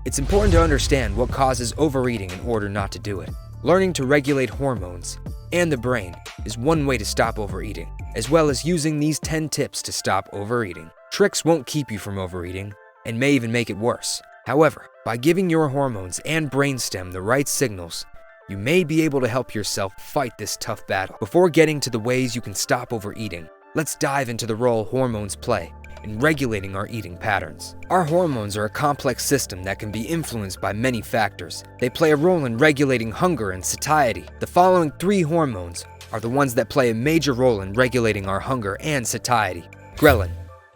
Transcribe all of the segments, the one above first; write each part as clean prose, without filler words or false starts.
It's important to understand what causes overeating in order not to do it. Learning to regulate hormones and the brain is one way to stop overeating, as well as using these 10 tips to stop overeating. Tricks won't keep you from overeating and may even make it worse. However, by giving your hormones and brainstem the right signals, you may be able to help yourself fight this tough battle. Before getting to the ways you can stop overeating, let's dive into the role hormones play in regulating our eating patterns. Our hormones are a complex system that can be influenced by many factors. They play a role in regulating hunger and satiety. The following 3 hormones are the ones that play a major role in regulating our hunger and satiety. Ghrelin.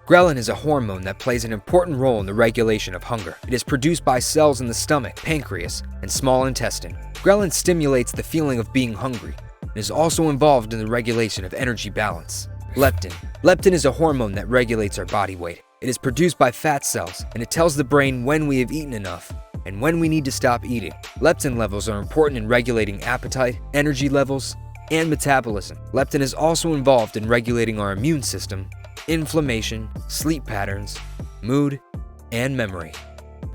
Ghrelin is a hormone that plays an important role in the regulation of hunger. It is produced by cells in the stomach, pancreas, and small intestine. Ghrelin stimulates the feeling of being hungry and is also involved in the regulation of energy balance. Leptin. Leptin is a hormone that regulates our body weight. It is produced by fat cells, and it tells the brain when we have eaten enough and when we need to stop eating. Leptin levels are important in regulating appetite, energy levels, and metabolism. Leptin is also involved in regulating our immune system, inflammation, sleep patterns, mood, and memory.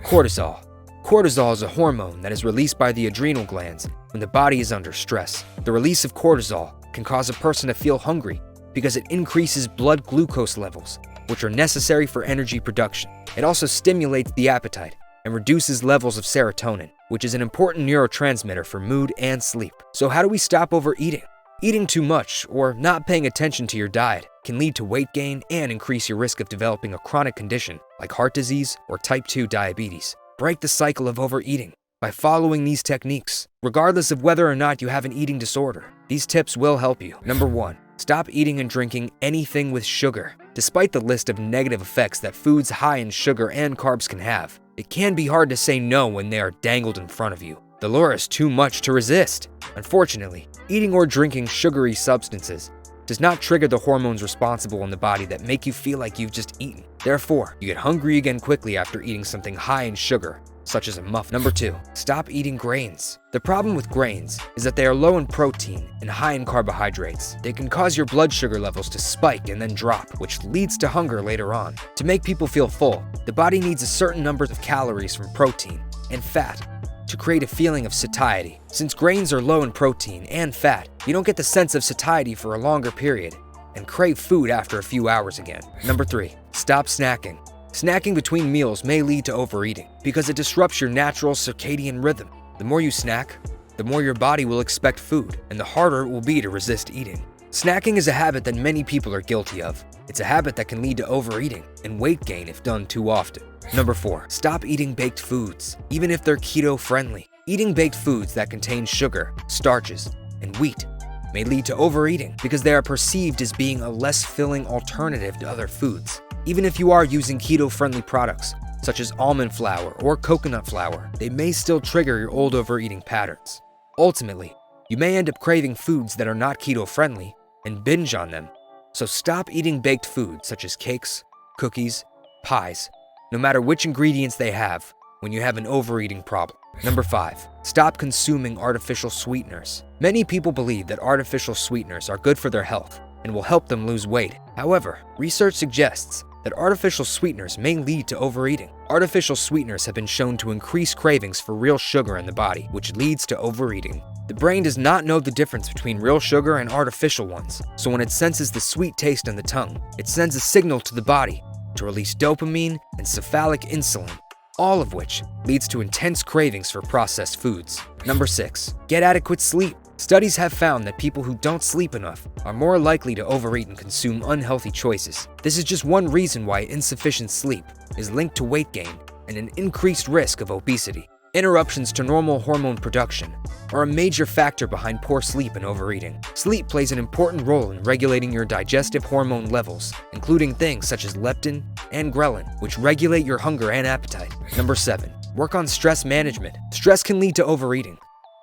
Cortisol. Cortisol is a hormone that is released by the adrenal glands when the body is under stress. The release of cortisol can cause a person to feel hungry because it increases blood glucose levels, which are necessary for energy production. It also stimulates the appetite and reduces levels of serotonin, which is an important neurotransmitter for mood and sleep. So how do we stop overeating? Eating too much or not paying attention to your diet can lead to weight gain and increase your risk of developing a chronic condition like heart disease or type 2 diabetes. Break the cycle of overeating by following these techniques, regardless of whether or not you have an eating disorder. These tips will help you. Number 1. Stop eating and drinking anything with sugar. Despite the list of negative effects that foods high in sugar and carbs can have, it can be hard to say no when they are dangled in front of you. The lure is too much to resist. Unfortunately, eating or drinking sugary substances does not trigger the hormones responsible in the body that make you feel like you've just eaten. Therefore, you get hungry again quickly after eating something high in sugar, such as a muffin. Number 2, stop eating grains. The problem with grains is that they are low in protein and high in carbohydrates. They can cause your blood sugar levels to spike and then drop, which leads to hunger later on. To make people feel full, the body needs a certain number of calories from protein and fat to create a feeling of satiety. Since grains are low in protein and fat, you don't get the sense of satiety for a longer period and crave food after a few hours again. Number 3, stop snacking. Snacking between meals may lead to overeating because it disrupts your natural circadian rhythm. The more you snack, the more your body will expect food, and the harder it will be to resist eating. Snacking is a habit that many people are guilty of. It's a habit that can lead to overeating and weight gain if done too often. Number 4, stop eating baked foods, even if they're keto-friendly. Eating baked foods that contain sugar, starches, and wheat may lead to overeating because they are perceived as being a less filling alternative to other foods. Even if you are using keto-friendly products, such as almond flour or coconut flour, they may still trigger your old overeating patterns. Ultimately, you may end up craving foods that are not keto-friendly and binge on them. So stop eating baked foods such as cakes, cookies, pies, no matter which ingredients they have, when you have an overeating problem. Number 5, stop consuming artificial sweeteners. Many people believe that artificial sweeteners are good for their health and will help them lose weight. However, research suggests that artificial sweeteners may lead to overeating. Artificial sweeteners have been shown to increase cravings for real sugar in the body, which leads to overeating. The brain does not know the difference between real sugar and artificial ones, so when it senses the sweet taste on the tongue, it sends a signal to the body to release dopamine and cephalic insulin, all of which leads to intense cravings for processed foods. Number 6, get adequate sleep. Studies have found that people who don't sleep enough are more likely to overeat and consume unhealthy choices. This is just one reason why insufficient sleep is linked to weight gain and an increased risk of obesity. Interruptions to normal hormone production are a major factor behind poor sleep and overeating. Sleep plays an important role in regulating your digestive hormone levels, including things such as leptin and ghrelin, which regulate your hunger and appetite. Number 7, work on stress management. Stress can lead to overeating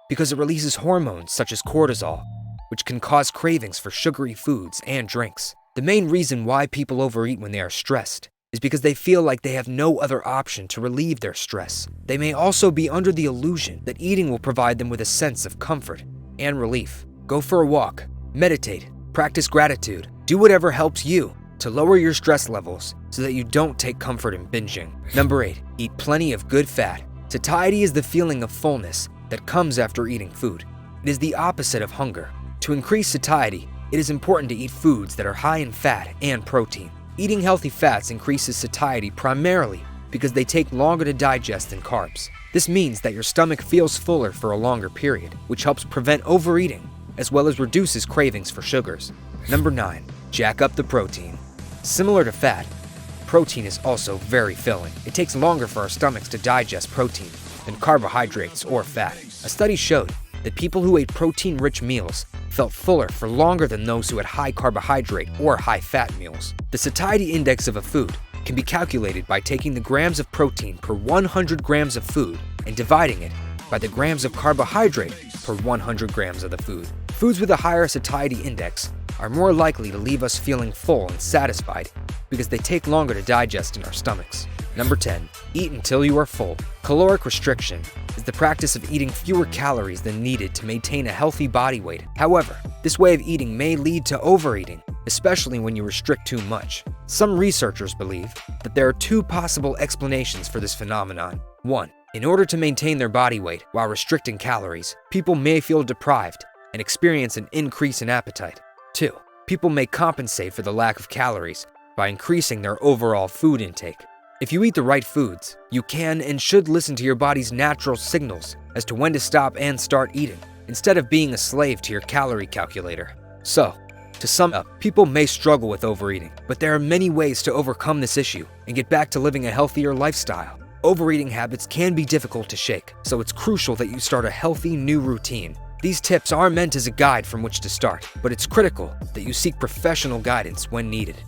because it releases hormones such as cortisol, which can cause cravings for sugary foods and drinks. The main reason why people overeat when they are stressed is because they feel like they have no other option to relieve their stress. They may also be under the illusion that eating will provide them with a sense of comfort and relief. Go for a walk, meditate, practice gratitude, do whatever helps you to lower your stress levels so that you don't take comfort in binging. Number 8, eat plenty of good fat. Satiety is the feeling of fullness that comes after eating food. It is the opposite of hunger. To increase satiety, it is important to eat foods that are high in fat and protein. Eating healthy fats increases satiety primarily because they take longer to digest than carbs. This means that your stomach feels fuller for a longer period, which helps prevent overeating, as well as reduces cravings for sugars. Number 9. Jack up the protein. Similar to fat, protein is also very filling. It takes longer for our stomachs to digest protein than carbohydrates or fat. A study showed that people who ate protein-rich meals felt fuller for longer than those who had high carbohydrate or high fat meals. The satiety index of a food can be calculated by taking the grams of protein per 100 grams of food and dividing it by the grams of carbohydrate per 100 grams of the food. Foods with a higher satiety index are more likely to leave us feeling full and satisfied because they take longer to digest in our stomachs. Number 10. Eat until you are full. Caloric restriction is the practice of eating fewer calories than needed to maintain a healthy body weight. However, this way of eating may lead to overeating, especially when you restrict too much. Some researchers believe that there are 2 possible explanations for this phenomenon. 1. In order to maintain their body weight while restricting calories, people may feel deprived and experience an increase in appetite. 2. People may compensate for the lack of calories by increasing their overall food intake. If you eat the right foods, you can and should listen to your body's natural signals as to when to stop and start eating, instead of being a slave to your calorie calculator. So, to sum up, people may struggle with overeating, but there are many ways to overcome this issue and get back to living a healthier lifestyle. Overeating habits can be difficult to shake, so it's crucial that you start a healthy new routine. These tips are meant as a guide from which to start, but it's critical that you seek professional guidance when needed.